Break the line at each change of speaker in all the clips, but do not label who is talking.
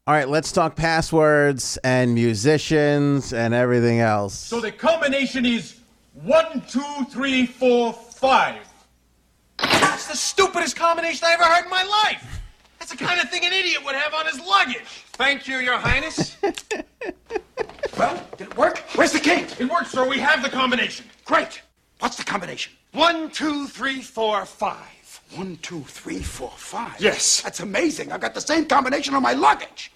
All right, let's talk passwords and musicians and everything else.
So the combination is 1, 2, 3, 4, 5. That's the stupidest combination I ever heard in my life. That's the kind of thing an idiot would have on his luggage.
Thank you, Your Highness. Well, did it work? Where's the key?
It works, sir. We have the combination.
Great. What's the combination? 1, 2, 3, 4, 5. 1, 2, 3, 4, 5.
Yes.
That's amazing. I've got the same combination on my luggage.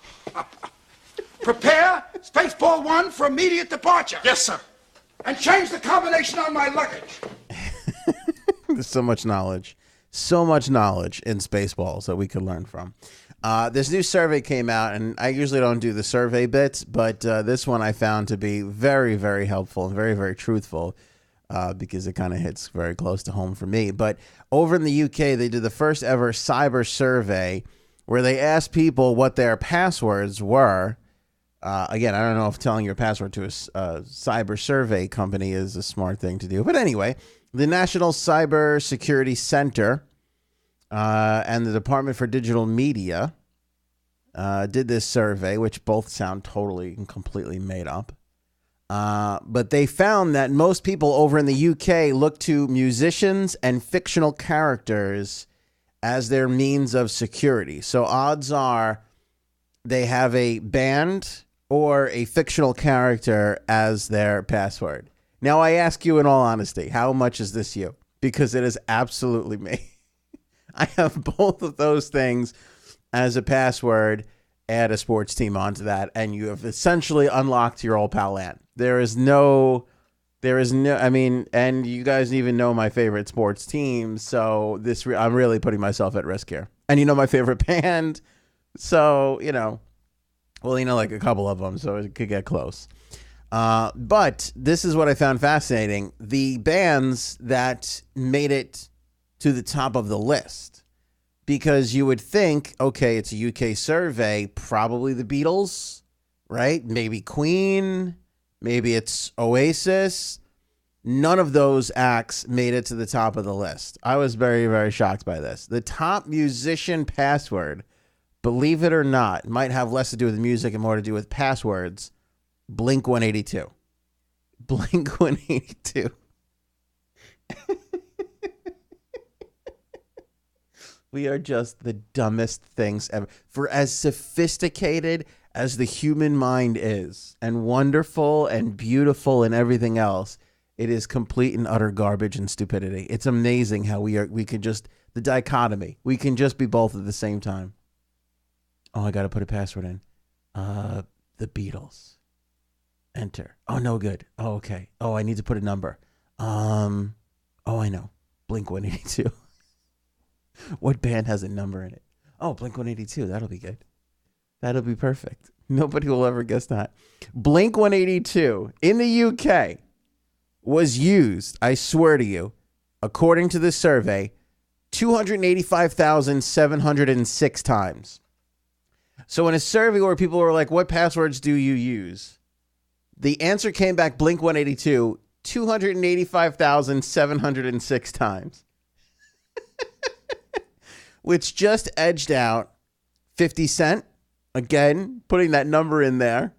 Prepare Spaceball 1 for immediate departure.
Yes, sir.
And change the combination on my luggage.
There's so much knowledge in Spaceballs that we could learn from. This new survey came out, and I usually don't do the survey bits, but this one I found to be very, very helpful and very, very truthful because it kind of hits very close to home for me. But over in the UK, they did the first ever cyber survey where they asked people what their passwords were. Again, I don't know if telling your password to a cyber survey company is a smart thing to do. But anyway, the National Cyber Security Center and the Department for Digital Media did this survey, which both sound totally and completely made up. But they found that most people over in the UK look to musicians and fictional characters as their means of security. So odds are they have a band or a fictional character as their password. Now, I ask you in all honesty, how much is this you? Because it is absolutely me. I have both of those things as a password. Add a sports team onto that, and you have essentially unlocked your old pal LAN. I mean, and you guys even know my favorite sports team, so I'm really putting myself at risk here. And you know my favorite band, so, like a couple of them, so it could get close. But this is what I found fascinating. The bands that made it to the top of the list. Because you would think, okay, it's a UK survey, probably the Beatles, right? Maybe Queen, maybe it's Oasis. None of those acts made it to the top of the list. I was very, very shocked by this. The top musician password, believe it or not, might have less to do with music and more to do with passwords. Blink-182. Blink-182. We are just the dumbest things ever. For as sophisticated as the human mind is, and wonderful and beautiful and everything else, it is complete and utter garbage and stupidity. It's amazing how we can just, the dichotomy. We can just be both at the same time. Oh, I got to put a password in. The Beatles. Enter. Oh, no good. Oh, okay. Oh, I need to put a number. Oh, I know. Blink-182. What band has a number in it? Oh, Blink-182. That'll be good. That'll be perfect. Nobody will ever guess that. Blink-182 in the UK was used, I swear to you, according to this survey, 285,706 times. So in a survey where people were like, what passwords do you use? The answer came back Blink-182 285,706 times. Which just edged out 50 Cent. Again, putting that number in there.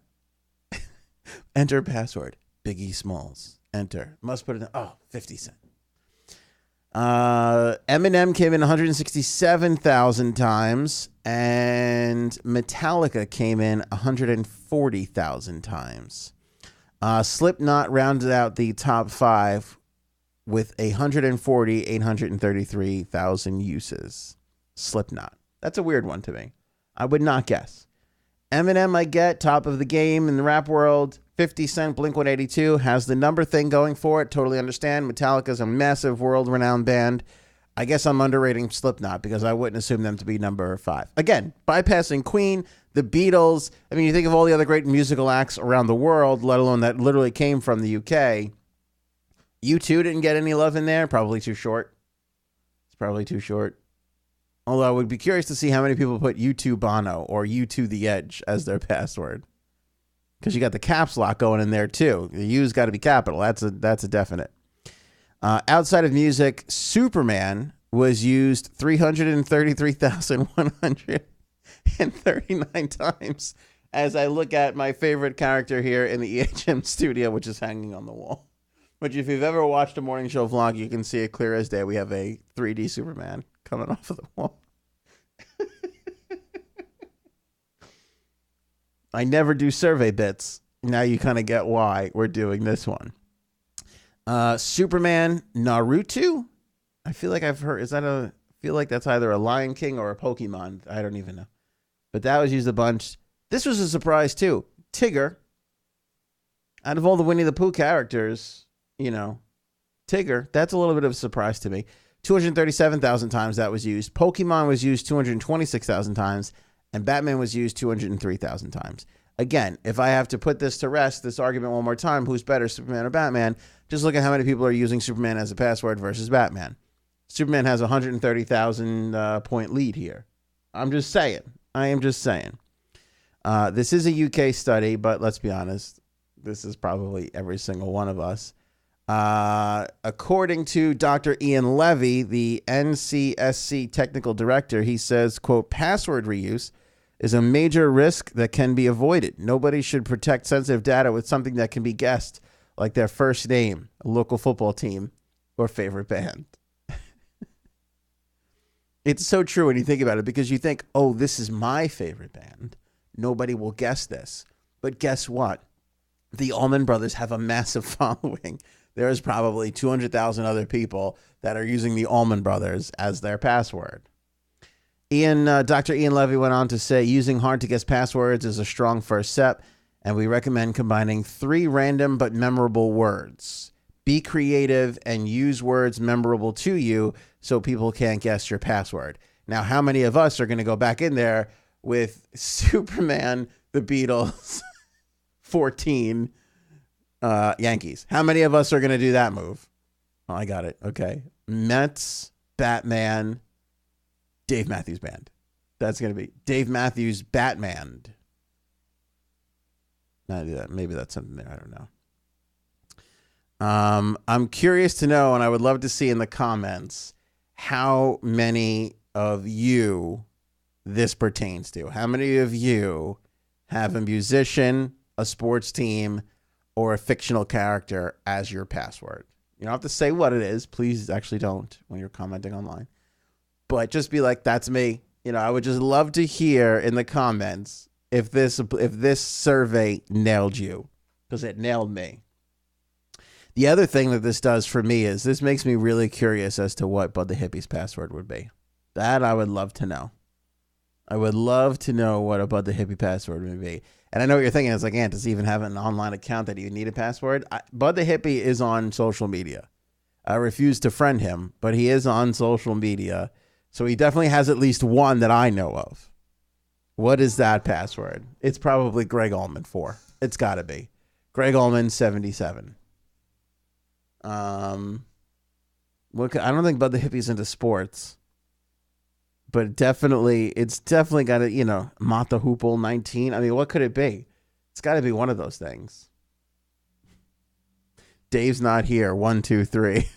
Enter password. Biggie Smalls. Enter. Must put it in. 50 Cent. Eminem came in 167,000 times. And Metallica came in 140,000 times. Slipknot rounded out the top 5 with 833,000 uses. Slipknot. That's a weird one to me. I would not guess. Eminem, I get, top of the game in the rap world. 50 Cent, Blink-182 has the number thing going for it. Totally understand. Metallica's a massive world-renowned band. I guess I'm underrating Slipknot because I wouldn't assume them to be number 5. Again, bypassing Queen, the Beatles. I mean, you think of all the other great musical acts around the world, let alone that literally came from the UK. U2 didn't get any love in there. Probably too short. It's probably too short. Although I would be curious to see how many people put U2 Bono or U2 The Edge as their password. Because you got the caps lock going in there too. The U's got to be capital. That's a definite. Outside of music, Superman was used 333,100. and 39 times as I look at my favorite character here in the EHM studio, which is hanging on the wall. Which, if you've ever watched a morning show vlog, you can see it clear as day. We have a 3D Superman coming off of the wall. I never do survey bits. Now you kind of get why we're doing this one. Superman Naruto. I feel like I've heard. I feel like that's either a Lion King or a Pokemon. I don't even know. But that was used a bunch. This was a surprise too. Tigger. Out of all the Winnie the Pooh characters, Tigger. That's a little bit of a surprise to me. 237,000 times that was used. Pokemon was used 226,000 times. And Batman was used 203,000 times. Again, if I have to put this to rest, this argument one more time, who's better, Superman or Batman? Just look at how many people are using Superman as a password versus Batman. Superman has a 130,000 point lead here. I'm just saying. I am just saying. This is a UK study, but let's be honest. This is probably every single one of us. According to Dr. Ian Levy, the NCSC technical director, he says, quote, password reuse is a major risk that can be avoided. Nobody should protect sensitive data with something that can be guessed, like their first name, a local football team, or favorite band. It's so true when you think about it, because you think, oh, this is my favorite band. Nobody will guess this. But guess what? The Allman Brothers have a massive following. There's probably 200,000 other people that are using the Allman Brothers as their password. Dr. Ian Levy went on to say, using hard-to-guess passwords is a strong first step, and we recommend combining 3 random but memorable words. Be creative and use words memorable to you so people can't guess your password. Now, how many of us are going to go back in there with Superman, the Beatles, 14, Yankees? How many of us are going to do that move? Oh, I got it. Okay. Mets, Batman, Dave Matthews Band. That's going to be Dave Matthews Batman. Not do that. Maybe that's something there. I don't know. I'm curious to know, and I would love to see in the comments how many of you this pertains to. How many of you have a musician, a sports team, or a fictional character as your password? You don't have to say what it is. Please actually don't when you're commenting online. But just be like, that's me. I would just love to hear in the comments if this survey nailed you, because it nailed me. The other thing that this does for me is this makes me really curious as to what Bud the Hippie's password would be. That I would love to know. I would love to know what a Bud the Hippie password would be. And I know what you're thinking. It's like, does he even have an online account that you need a password? Bud the Hippie is on social media. I refuse to friend him, but he is on social media. So he definitely has at least one that I know of. What is that password? It's probably Greg Allman 4. It's got to be. Greg Allman 77. I don't think Bud the Hippie's into sports. But it's definitely got to, Mata Hoople 19. I mean, what could it be? It's got to be one of those things. Dave's not here. 1, 2, 3.